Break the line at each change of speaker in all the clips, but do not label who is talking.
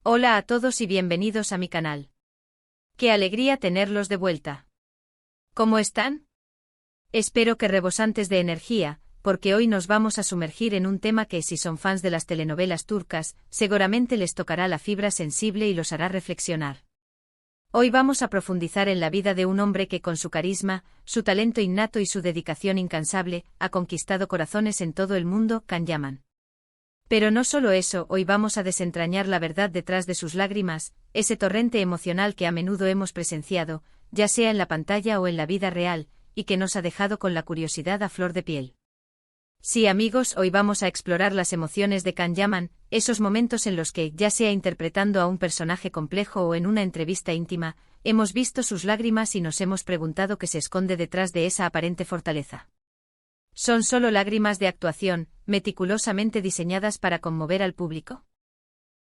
Hola a todos y bienvenidos a mi canal. ¡Qué alegría tenerlos de vuelta! ¿Cómo están? Espero que rebosantes de energía, porque hoy nos vamos a sumergir en un tema que, si son fans de las telenovelas turcas, seguramente les tocará la fibra sensible y los hará reflexionar. Hoy vamos a profundizar en la vida de un hombre que, con su carisma, su talento innato y su dedicación incansable, ha conquistado corazones en todo el mundo, Can Yaman. Pero no solo eso, hoy vamos a desentrañar la verdad detrás de sus lágrimas, ese torrente emocional que a menudo hemos presenciado, ya sea en la pantalla o en la vida real, y que nos ha dejado con la curiosidad a flor de piel. Sí, amigos, hoy vamos a explorar las emociones de Can Yaman, esos momentos en los que, ya sea interpretando a un personaje complejo o en una entrevista íntima, hemos visto sus lágrimas y nos hemos preguntado qué se esconde detrás de esa aparente fortaleza. ¿Son solo lágrimas de actuación, meticulosamente diseñadas para conmover al público?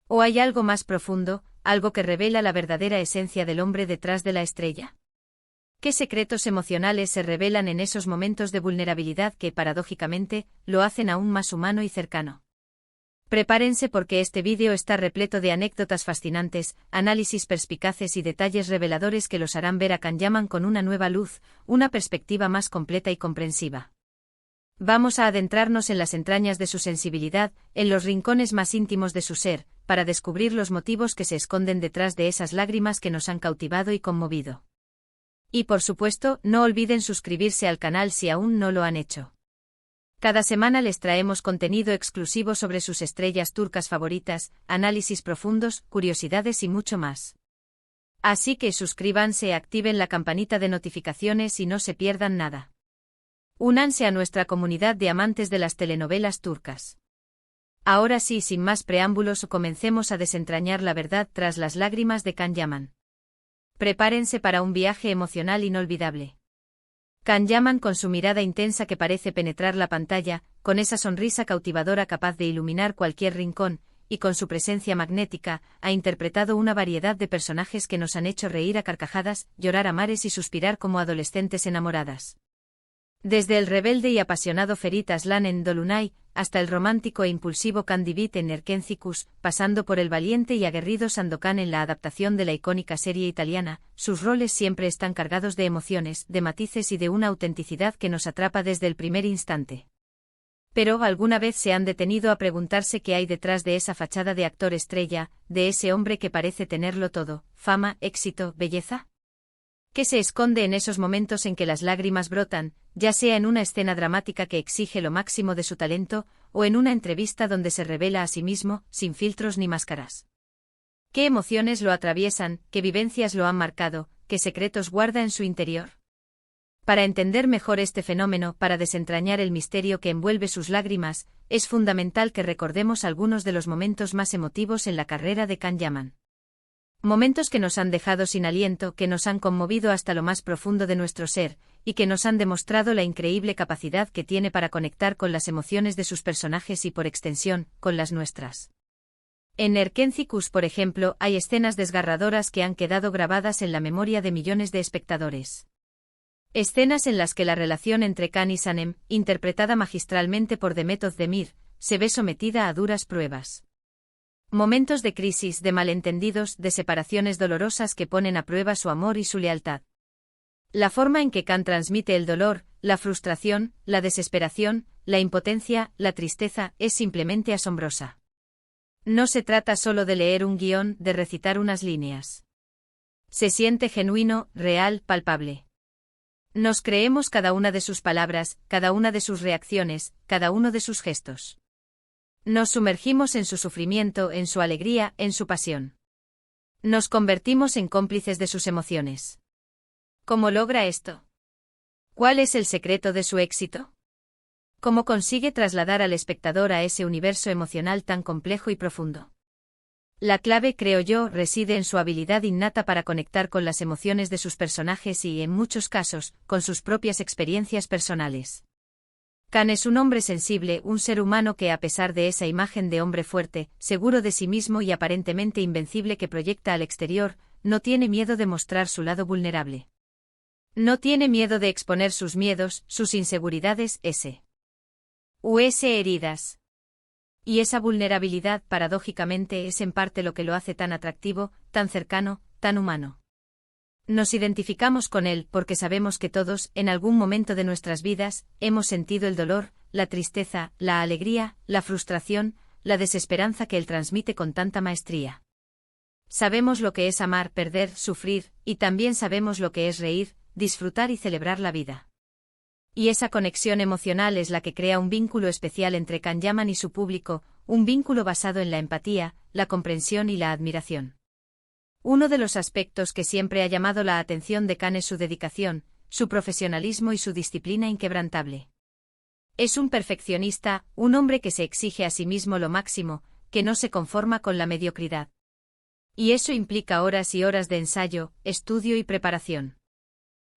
¿O hay algo más profundo, algo que revela la verdadera esencia del hombre detrás de la estrella? ¿Qué secretos emocionales se revelan en esos momentos de vulnerabilidad que, paradójicamente, lo hacen aún más humano y cercano? Prepárense porque este vídeo está repleto de anécdotas fascinantes, análisis perspicaces y detalles reveladores que los harán ver a Can Yaman con una nueva luz, una perspectiva más completa y comprensiva. Vamos a adentrarnos en las entrañas de su sensibilidad, en los rincones más íntimos de su ser, para descubrir los motivos que se esconden detrás de esas lágrimas que nos han cautivado y conmovido. Y por supuesto, no olviden suscribirse al canal si aún no lo han hecho. Cada semana les traemos contenido exclusivo sobre sus estrellas turcas favoritas, análisis profundos, curiosidades y mucho más. Así que suscríbanse, activen la campanita de notificaciones y no se pierdan nada. Únanse a nuestra comunidad de amantes de las telenovelas turcas. Ahora sí, sin más preámbulos, comencemos a desentrañar la verdad tras las lágrimas de Can Yaman. Prepárense para un viaje emocional inolvidable. Can Yaman, con su mirada intensa que parece penetrar la pantalla, con esa sonrisa cautivadora capaz de iluminar cualquier rincón, y con su presencia magnética, ha interpretado una variedad de personajes que nos han hecho reír a carcajadas, llorar a mares y suspirar como adolescentes enamoradas. Desde el rebelde y apasionado Ferit Aslan en Dolunay, hasta el romántico e impulsivo Can Divit en Erkenzicus, pasando por el valiente y aguerrido Sandokan en la adaptación de la icónica serie italiana, sus roles siempre están cargados de emociones, de matices y de una autenticidad que nos atrapa desde el primer instante. Pero, ¿alguna vez se han detenido a preguntarse qué hay detrás de esa fachada de actor estrella, de ese hombre que parece tenerlo todo, fama, éxito, belleza? ¿Qué se esconde en esos momentos en que las lágrimas brotan, ya sea en una escena dramática que exige lo máximo de su talento, o en una entrevista donde se revela a sí mismo, sin filtros ni máscaras? ¿Qué emociones lo atraviesan, qué vivencias lo han marcado, qué secretos guarda en su interior? Para entender mejor este fenómeno, para desentrañar el misterio que envuelve sus lágrimas, es fundamental que recordemos algunos de los momentos más emotivos en la carrera de Can Yaman. Momentos que nos han dejado sin aliento, que nos han conmovido hasta lo más profundo de nuestro ser, y que nos han demostrado la increíble capacidad que tiene para conectar con las emociones de sus personajes y, por extensión, con las nuestras. En Erkenzicus, por ejemplo, hay escenas desgarradoras que han quedado grabadas en la memoria de millones de espectadores. Escenas en las que la relación entre Can y Sanem, interpretada magistralmente por Demet Özdemir, se ve sometida a duras pruebas. Momentos de crisis, de malentendidos, de separaciones dolorosas que ponen a prueba su amor y su lealtad. La forma en que Can transmite el dolor, la frustración, la desesperación, la impotencia, la tristeza, es simplemente asombrosa. No se trata solo de leer un guión, de recitar unas líneas. Se siente genuino, real, palpable. Nos creemos cada una de sus palabras, cada una de sus reacciones, cada uno de sus gestos. Nos sumergimos en su sufrimiento, en su alegría, en su pasión. Nos convertimos en cómplices de sus emociones. ¿Cómo logra esto? ¿Cuál es el secreto de su éxito? ¿Cómo consigue trasladar al espectador a ese universo emocional tan complejo y profundo? La clave, creo yo, reside en su habilidad innata para conectar con las emociones de sus personajes y, en muchos casos, con sus propias experiencias personales. Can es un hombre sensible, un ser humano que, a pesar de esa imagen de hombre fuerte, seguro de sí mismo y aparentemente invencible que proyecta al exterior, no tiene miedo de mostrar su lado vulnerable. No tiene miedo de exponer sus miedos, sus inseguridades, heridas. Y esa vulnerabilidad, paradójicamente, es en parte lo que lo hace tan atractivo, tan cercano, tan humano. Nos identificamos con él porque sabemos que todos, en algún momento de nuestras vidas, hemos sentido el dolor, la tristeza, la alegría, la frustración, la desesperanza que él transmite con tanta maestría. Sabemos lo que es amar, perder, sufrir, y también sabemos lo que es reír, disfrutar y celebrar la vida. Y esa conexión emocional es la que crea un vínculo especial entre Can Yaman y su público, un vínculo basado en la empatía, la comprensión y la admiración. Uno de los aspectos que siempre ha llamado la atención de Can es su dedicación, su profesionalismo y su disciplina inquebrantable. Es un perfeccionista, un hombre que se exige a sí mismo lo máximo, que no se conforma con la mediocridad. Y eso implica horas y horas de ensayo, estudio y preparación.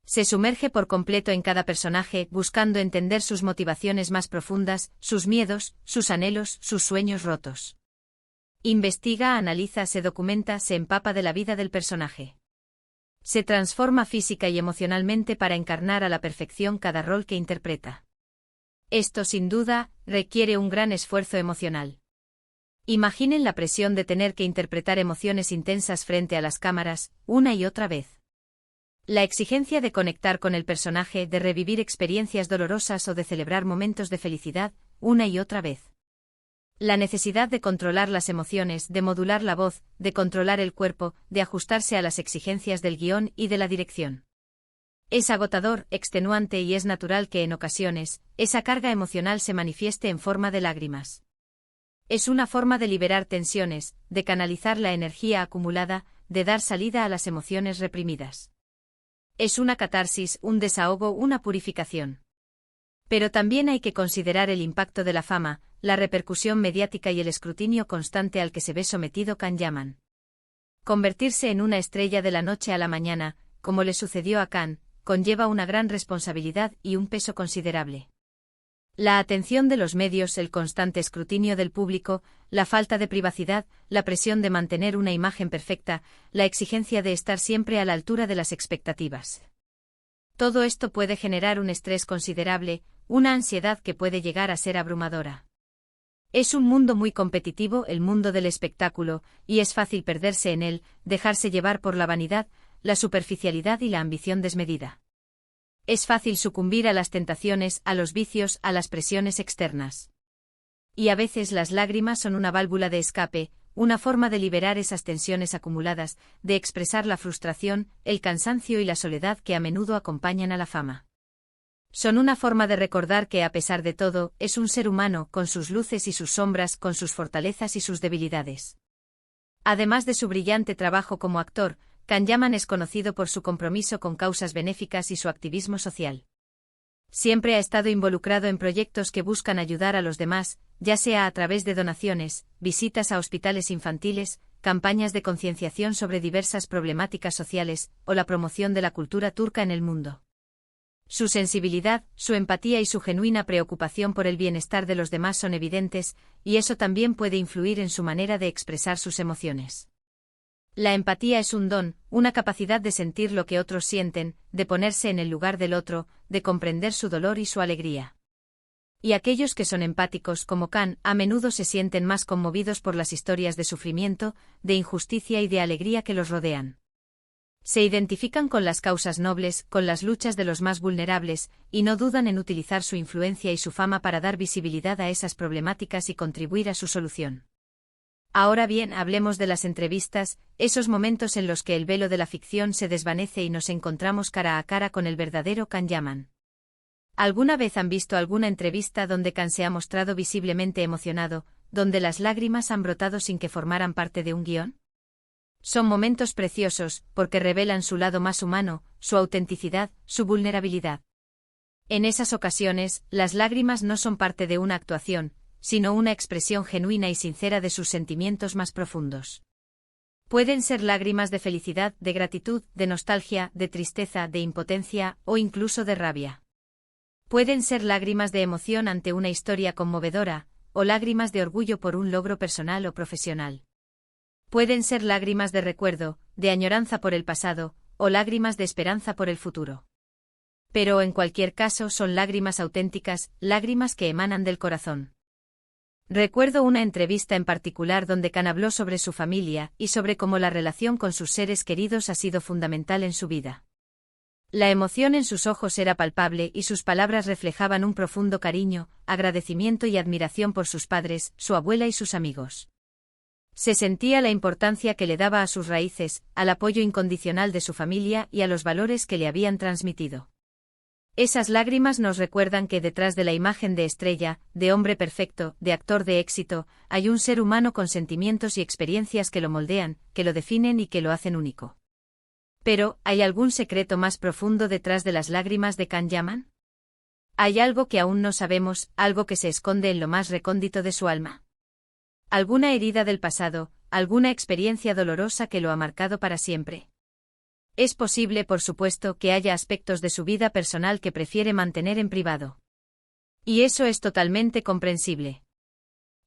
Se sumerge por completo en cada personaje, buscando entender sus motivaciones más profundas, sus miedos, sus anhelos, sus sueños rotos. Investiga, analiza, se documenta, se empapa de la vida del personaje. Se transforma física y emocionalmente para encarnar a la perfección cada rol que interpreta. Esto, sin duda, requiere un gran esfuerzo emocional. Imaginen la presión de tener que interpretar emociones intensas frente a las cámaras, una y otra vez. La exigencia de conectar con el personaje, de revivir experiencias dolorosas o de celebrar momentos de felicidad, una y otra vez. La necesidad de controlar las emociones, de modular la voz, de controlar el cuerpo, de ajustarse a las exigencias del guión y de la dirección. Es agotador, extenuante y es natural que en ocasiones, esa carga emocional se manifieste en forma de lágrimas. Es una forma de liberar tensiones, de canalizar la energía acumulada, de dar salida a las emociones reprimidas. Es una catarsis, un desahogo, una purificación. Pero también hay que considerar el impacto de la fama, la repercusión mediática y el escrutinio constante al que se ve sometido Can Yaman. Convertirse en una estrella de la noche a la mañana, como le sucedió a Can, conlleva una gran responsabilidad y un peso considerable. La atención de los medios, el constante escrutinio del público, la falta de privacidad, la presión de mantener una imagen perfecta, la exigencia de estar siempre a la altura de las expectativas. Todo esto puede generar un estrés considerable, una ansiedad que puede llegar a ser abrumadora. Es un mundo muy competitivo, el mundo del espectáculo, y es fácil perderse en él, dejarse llevar por la vanidad, la superficialidad y la ambición desmedida. Es fácil sucumbir a las tentaciones, a los vicios, a las presiones externas. Y a veces las lágrimas son una válvula de escape, una forma de liberar esas tensiones acumuladas, de expresar la frustración, el cansancio y la soledad que a menudo acompañan a la fama. Son una forma de recordar que, a pesar de todo, es un ser humano, con sus luces y sus sombras, con sus fortalezas y sus debilidades. Además de su brillante trabajo como actor, Can Yaman es conocido por su compromiso con causas benéficas y su activismo social. Siempre ha estado involucrado en proyectos que buscan ayudar a los demás, ya sea a través de donaciones, visitas a hospitales infantiles, campañas de concienciación sobre diversas problemáticas sociales, o la promoción de la cultura turca en el mundo. Su sensibilidad, su empatía y su genuina preocupación por el bienestar de los demás son evidentes, y eso también puede influir en su manera de expresar sus emociones. La empatía es un don, una capacidad de sentir lo que otros sienten, de ponerse en el lugar del otro, de comprender su dolor y su alegría. Y aquellos que son empáticos como Can, a menudo se sienten más conmovidos por las historias de sufrimiento, de injusticia y de alegría que los rodean. Se identifican con las causas nobles, con las luchas de los más vulnerables, y no dudan en utilizar su influencia y su fama para dar visibilidad a esas problemáticas y contribuir a su solución. Ahora bien, hablemos de las entrevistas, esos momentos en los que el velo de la ficción se desvanece y nos encontramos cara a cara con el verdadero Can Yaman. ¿Alguna vez han visto alguna entrevista donde Can se ha mostrado visiblemente emocionado, donde las lágrimas han brotado sin que formaran parte de un guión? Son momentos preciosos, porque revelan su lado más humano, su autenticidad, su vulnerabilidad. En esas ocasiones, las lágrimas no son parte de una actuación, sino una expresión genuina y sincera de sus sentimientos más profundos. Pueden ser lágrimas de felicidad, de gratitud, de nostalgia, de tristeza, de impotencia, o incluso de rabia. Pueden ser lágrimas de emoción ante una historia conmovedora, o lágrimas de orgullo por un logro personal o profesional. Pueden ser lágrimas de recuerdo, de añoranza por el pasado, o lágrimas de esperanza por el futuro. Pero en cualquier caso son lágrimas auténticas, lágrimas que emanan del corazón. Recuerdo una entrevista en particular donde Khan habló sobre su familia y sobre cómo la relación con sus seres queridos ha sido fundamental en su vida. La emoción en sus ojos era palpable y sus palabras reflejaban un profundo cariño, agradecimiento y admiración por sus padres, su abuela y sus amigos. Se sentía la importancia que le daba a sus raíces, al apoyo incondicional de su familia y a los valores que le habían transmitido. Esas lágrimas nos recuerdan que detrás de la imagen de estrella, de hombre perfecto, de actor de éxito, hay un ser humano con sentimientos y experiencias que lo moldean, que lo definen y que lo hacen único. Pero, ¿hay algún secreto más profundo detrás de las lágrimas de Khan Yaman? ¿Hay algo que aún no sabemos, algo que se esconde en lo más recóndito de su alma? ¿Alguna herida del pasado, alguna experiencia dolorosa que lo ha marcado para siempre? Es posible, por supuesto, que haya aspectos de su vida personal que prefiere mantener en privado. Y eso es totalmente comprensible.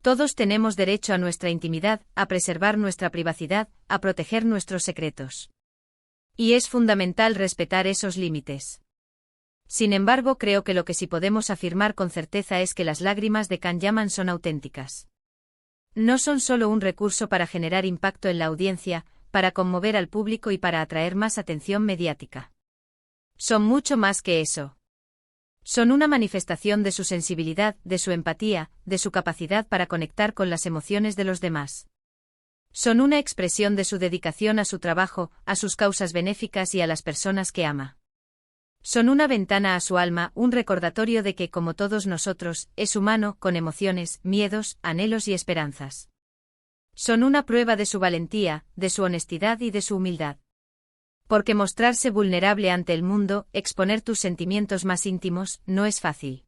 Todos tenemos derecho a nuestra intimidad, a preservar nuestra privacidad, a proteger nuestros secretos. Y es fundamental respetar esos límites. Sin embargo, creo que lo que sí podemos afirmar con certeza es que las lágrimas de Khan Yaman son auténticas. No son solo un recurso para generar impacto en la audiencia, para conmover al público y para atraer más atención mediática. Son mucho más que eso. Son una manifestación de su sensibilidad, de su empatía, de su capacidad para conectar con las emociones de los demás. Son una expresión de su dedicación a su trabajo, a sus causas benéficas y a las personas que ama. Son una ventana a su alma, un recordatorio de que, como todos nosotros, es humano, con emociones, miedos, anhelos y esperanzas. Son una prueba de su valentía, de su honestidad y de su humildad. Porque mostrarse vulnerable ante el mundo, exponer tus sentimientos más íntimos, no es fácil.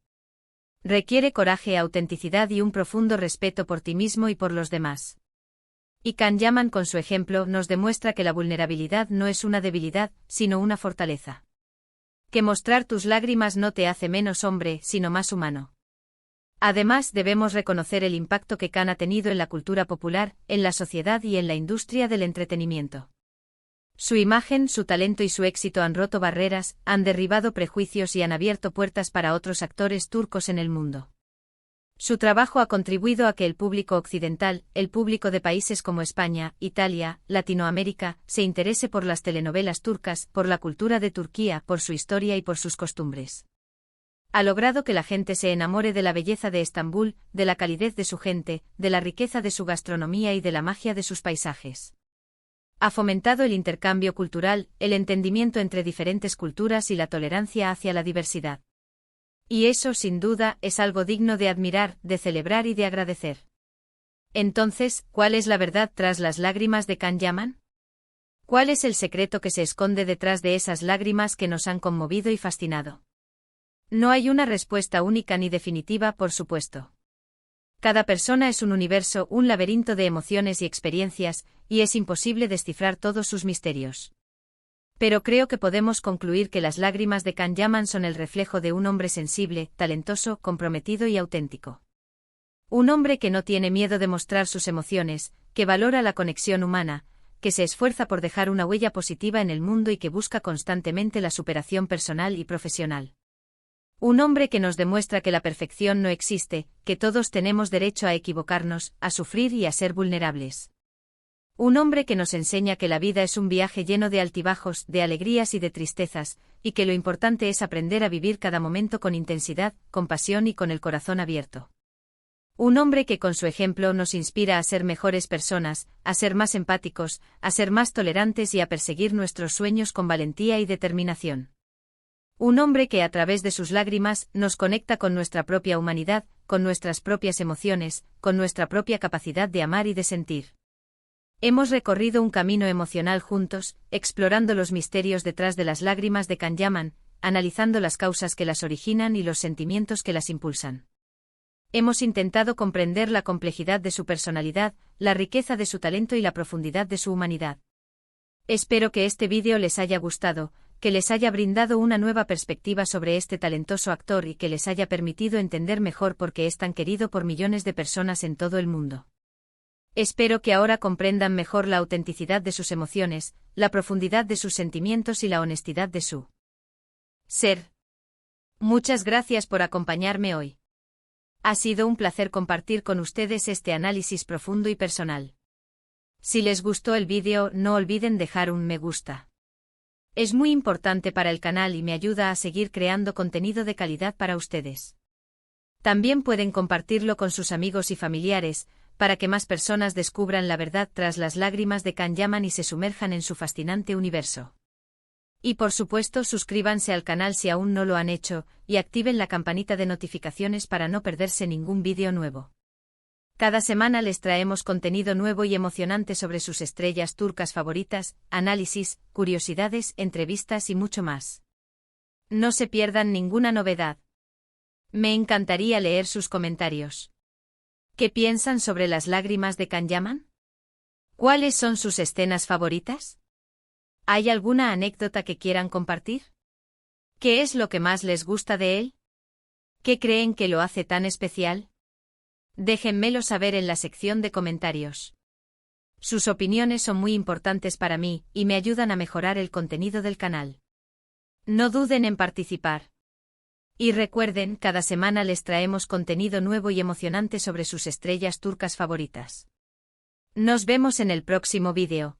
Requiere coraje, autenticidad y un profundo respeto por ti mismo y por los demás. Y Khan Yaman con su ejemplo nos demuestra que la vulnerabilidad no es una debilidad, sino una fortaleza. Que mostrar tus lágrimas no te hace menos hombre, sino más humano. Además, debemos reconocer el impacto que Khan ha tenido en la cultura popular, en la sociedad y en la industria del entretenimiento. Su imagen, su talento y su éxito han roto barreras, han derribado prejuicios y han abierto puertas para otros actores turcos en el mundo. Su trabajo ha contribuido a que el público occidental, el público de países como España, Italia, Latinoamérica, se interese por las telenovelas turcas, por la cultura de Turquía, por su historia y por sus costumbres. Ha logrado que la gente se enamore de la belleza de Estambul, de la calidez de su gente, de la riqueza de su gastronomía y de la magia de sus paisajes. Ha fomentado el intercambio cultural, el entendimiento entre diferentes culturas y la tolerancia hacia la diversidad. Y eso, sin duda, es algo digno de admirar, de celebrar y de agradecer. Entonces, ¿cuál es la verdad tras las lágrimas de Khan Yaman? ¿Cuál es el secreto que se esconde detrás de esas lágrimas que nos han conmovido y fascinado? No hay una respuesta única ni definitiva, por supuesto. Cada persona es un universo, un laberinto de emociones y experiencias, y es imposible descifrar todos sus misterios. Pero creo que podemos concluir que las lágrimas de Khan Yaman son el reflejo de un hombre sensible, talentoso, comprometido y auténtico. Un hombre que no tiene miedo de mostrar sus emociones, que valora la conexión humana, que se esfuerza por dejar una huella positiva en el mundo y que busca constantemente la superación personal y profesional. Un hombre que nos demuestra que la perfección no existe, que todos tenemos derecho a equivocarnos, a sufrir y a ser vulnerables. Un hombre que nos enseña que la vida es un viaje lleno de altibajos, de alegrías y de tristezas, y que lo importante es aprender a vivir cada momento con intensidad, con pasión y con el corazón abierto. Un hombre que con su ejemplo nos inspira a ser mejores personas, a ser más empáticos, a ser más tolerantes y a perseguir nuestros sueños con valentía y determinación. Un hombre que a través de sus lágrimas nos conecta con nuestra propia humanidad, con nuestras propias emociones, con nuestra propia capacidad de amar y de sentir. Hemos recorrido un camino emocional juntos, explorando los misterios detrás de las lágrimas de Khan Yaman, analizando las causas que las originan y los sentimientos que las impulsan. Hemos intentado comprender la complejidad de su personalidad, la riqueza de su talento y la profundidad de su humanidad. Espero que este vídeo les haya gustado, que les haya brindado una nueva perspectiva sobre este talentoso actor y que les haya permitido entender mejor por qué es tan querido por millones de personas en todo el mundo. Espero que ahora comprendan mejor la autenticidad de sus emociones, la profundidad de sus sentimientos y la honestidad de su ser. Muchas gracias por acompañarme hoy. Ha sido un placer compartir con ustedes este análisis profundo y personal. Si les gustó el vídeo, no olviden dejar un me gusta. Es muy importante para el canal y me ayuda a seguir creando contenido de calidad para ustedes. También pueden compartirlo con sus amigos y familiares, para que más personas descubran la verdad tras las lágrimas de Can Yaman y se sumerjan en su fascinante universo. Y por supuesto, suscríbanse al canal si aún no lo han hecho, y activen la campanita de notificaciones para no perderse ningún vídeo nuevo. Cada semana les traemos contenido nuevo y emocionante sobre sus estrellas turcas favoritas, análisis, curiosidades, entrevistas y mucho más. No se pierdan ninguna novedad. Me encantaría leer sus comentarios. ¿Qué piensan sobre las lágrimas de Can Yaman? ¿Cuáles son sus escenas favoritas? ¿Hay alguna anécdota que quieran compartir? ¿Qué es lo que más les gusta de él? ¿Qué creen que lo hace tan especial? Déjenmelo saber en la sección de comentarios. Sus opiniones son muy importantes para mí y me ayudan a mejorar el contenido del canal. No duden en participar. Y recuerden, cada semana les traemos contenido nuevo y emocionante sobre sus estrellas turcas favoritas. Nos vemos en el próximo vídeo.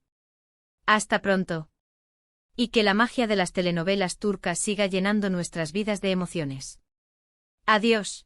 Hasta pronto. Y que la magia de las telenovelas turcas siga llenando nuestras vidas de emociones. Adiós.